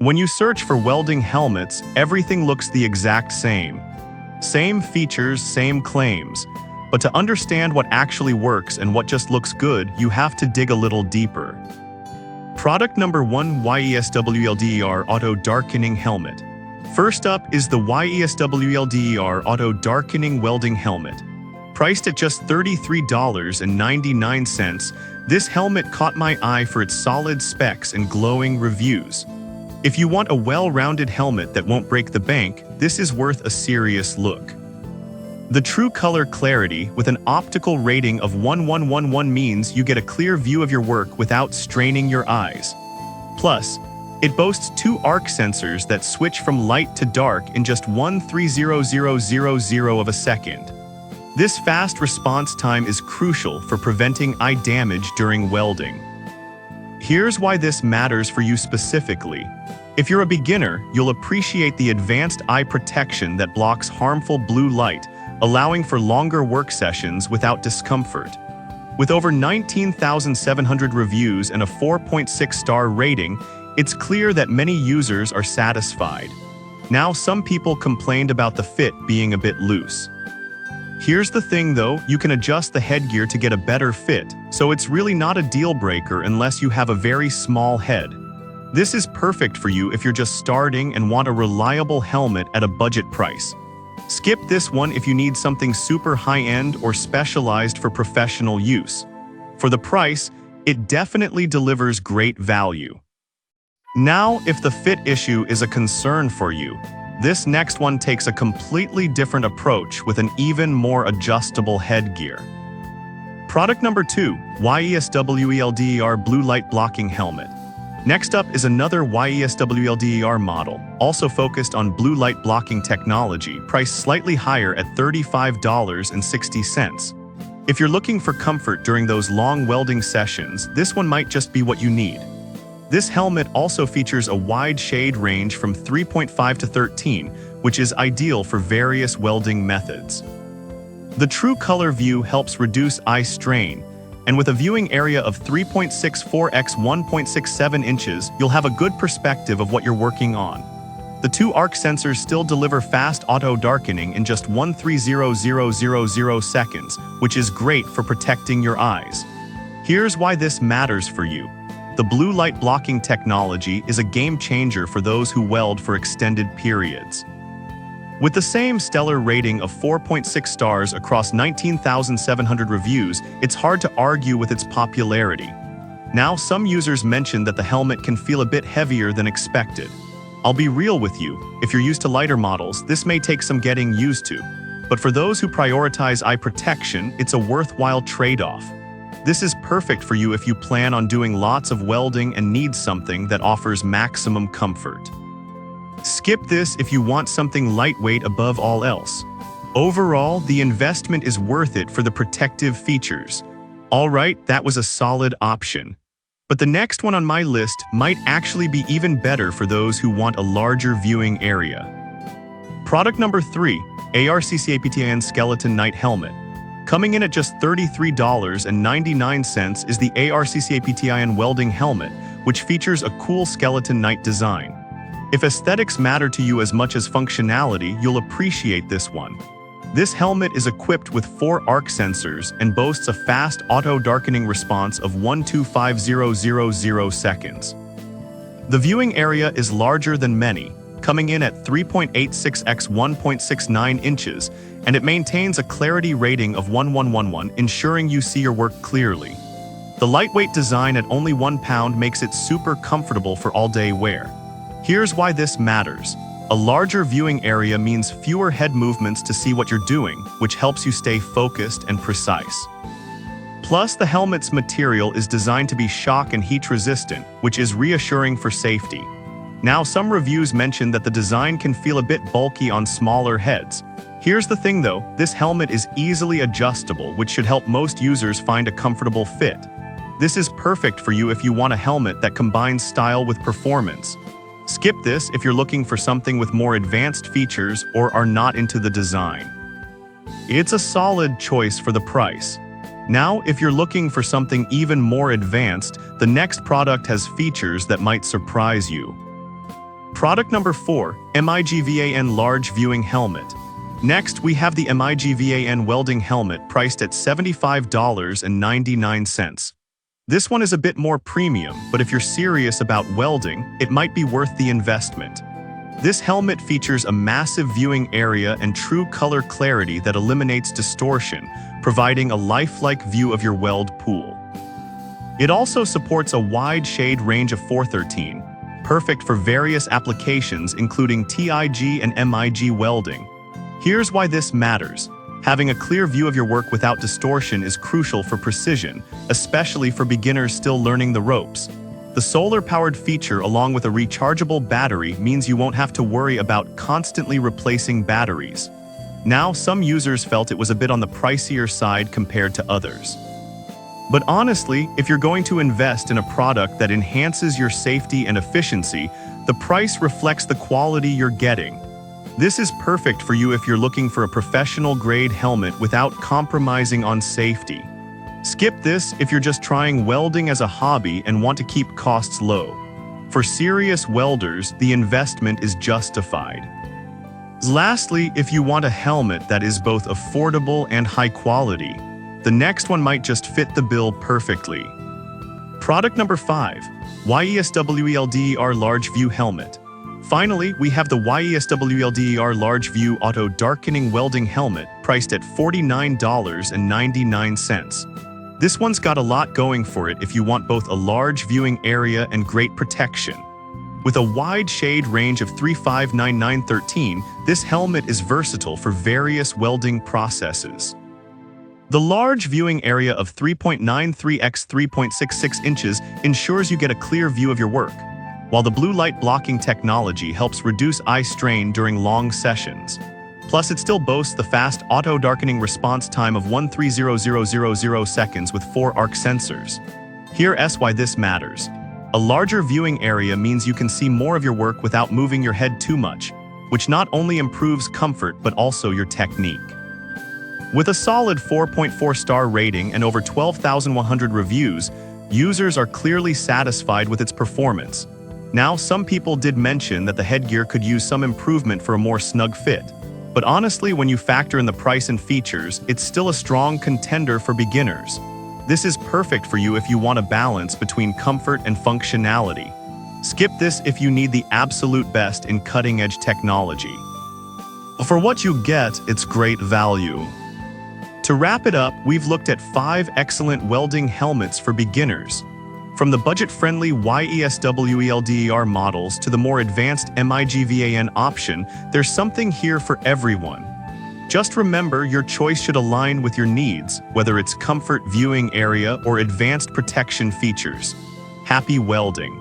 When you search for welding helmets, everything looks the exact same. Same features, same claims. But to understand what actually works and what just looks good, you have to dig a little deeper. Product number 1: YESWLDER Auto Darkening Helmet. First up is the YESWLDER Auto Darkening Welding Helmet. Priced at just $33.99, this helmet caught my eye for its solid specs and glowing reviews. If you want a well-rounded helmet that won't break the bank, this is worth a serious look. The true color clarity with an optical rating of 1111 means you get a clear view of your work without straining your eyes. Plus, it boasts 2 arc sensors that switch from light to dark in just 1/30000 of a second. This fast response time is crucial for preventing eye damage during welding. Here's why this matters for you specifically. If you're a beginner, you'll appreciate the advanced eye protection that blocks harmful blue light, allowing for longer work sessions without discomfort. With over 19,700 reviews and a 4.6-star rating, it's clear that many users are satisfied. Now, some people complained about the fit being a bit loose. Here's the thing though, you can adjust the headgear to get a better fit, so it's really not a deal breaker unless you have a very small head. This is perfect for you if you're just starting and want a reliable helmet at a budget price. Skip this one if you need something super high-end or specialized for professional use. For the price, it definitely delivers great value. Now, if the fit issue is a concern for you, this next one takes a completely different approach with an even more adjustable headgear. Product number 2: YESWLDER Blue Light Blocking Helmet. Next up is another YESWLDER model, also focused on blue light blocking technology, priced slightly higher at $35.60. If you're looking for comfort during those long welding sessions, this one might just be what you need. This helmet also features a wide shade range from 3.5 to 13, which is ideal for various welding methods. The true color view helps reduce eye strain, and with a viewing area of 3.64 x 1.67 inches, you'll have a good perspective of what you're working on. The 2 arc sensors still deliver fast auto darkening in just 1/30000 seconds, which is great for protecting your eyes. Here's why this matters for you. The blue light blocking technology is a game changer for those who weld for extended periods. With the same stellar rating of 4.6 stars across 19,700 reviews, it's hard to argue with its popularity. Now, some users mentioned that the helmet can feel a bit heavier than expected. I'll be real with you, if you're used to lighter models, this may take some getting used to. But for those who prioritize eye protection, it's a worthwhile trade-off. This is perfect for you if you plan on doing lots of welding and need something that offers maximum comfort. Skip this if you want something lightweight above all else. Overall, the investment is worth it for the protective features. Alright, that was a solid option. But the next one on my list might actually be even better for those who want a larger viewing area. Product number 3: ARCCAPTIN Skeleton Night Helmet. Coming in at just $33.99 is the ARCCAPTIN Welding Helmet, which features a cool skeleton knight design. If aesthetics matter to you as much as functionality, you'll appreciate this one. This helmet is equipped with 4 arc sensors and boasts a fast auto-darkening response of 1/25000 seconds. The viewing area is larger than many, coming in at 3.86 x 1.69 inches, and it maintains a clarity rating of 1111, ensuring you see your work clearly. The lightweight design at only 1 pound makes it super comfortable for all-day wear. Here's why this matters. A larger viewing area means fewer head movements to see what you're doing, which helps you stay focused and precise. Plus, the helmet's material is designed to be shock and heat resistant, which is reassuring for safety. Now, some reviews mention that the design can feel a bit bulky on smaller heads. Here's the thing though, this helmet is easily adjustable, which should help most users find a comfortable fit. This is perfect for you if you want a helmet that combines style with performance. Skip this if you're looking for something with more advanced features or are not into the design. It's a solid choice for the price. Now, if you're looking for something even more advanced, the next product has features that might surprise you. Product number 4, MIGVAN Large Viewing Helmet. Next, we have the MIGVAN Welding Helmet priced at $75.99. This one is a bit more premium, but if you're serious about welding, it might be worth the investment. This helmet features a massive viewing area and true color clarity that eliminates distortion, providing a lifelike view of your weld pool. It also supports a wide shade range of 413, perfect for various applications including TIG and MIG welding. Here's why this matters. Having a clear view of your work without distortion is crucial for precision, especially for beginners still learning the ropes. The solar-powered feature along with a rechargeable battery means you won't have to worry about constantly replacing batteries. Now, some users felt it was a bit on the pricier side compared to others. But honestly, if you're going to invest in a product that enhances your safety and efficiency, the price reflects the quality you're getting. This is perfect for you if you're looking for a professional-grade helmet without compromising on safety. Skip this if you're just trying welding as a hobby and want to keep costs low. For serious welders, the investment is justified. Lastly, if you want a helmet that is both affordable and high quality, the next one might just fit the bill perfectly. Product number 5, YESWELDER Large View Helmet. Finally, we have the YESWELDER Large View Auto Darkening Welding Helmet priced at $49.99. This one's got a lot going for it if you want both a large viewing area and great protection. With a wide shade range of 359913, this helmet is versatile for various welding processes. The large viewing area of 3.93 x 3.66 inches ensures you get a clear view of your work, while the blue light blocking technology helps reduce eye strain during long sessions. Plus, it still boasts the fast auto-darkening response time of 130000 seconds with 4 arc sensors. Here's why this matters. A larger viewing area means you can see more of your work without moving your head too much, which not only improves comfort but also your technique. With a solid 4.4-star rating and over 12,100 reviews, users are clearly satisfied with its performance. Now, some people did mention that the headgear could use some improvement for a more snug fit. But honestly, when you factor in the price and features, it's still a strong contender for beginners. This is perfect for you if you want a balance between comfort and functionality. Skip this if you need the absolute best in cutting-edge technology. For what you get, it's great value. To wrap it up, we've looked at 5 excellent welding helmets for beginners. From the budget-friendly YESWELDER models to the more advanced MIGVAN option, there's something here for everyone. Just remember, your choice should align with your needs, whether it's comfort, viewing area, or advanced protection features. Happy welding!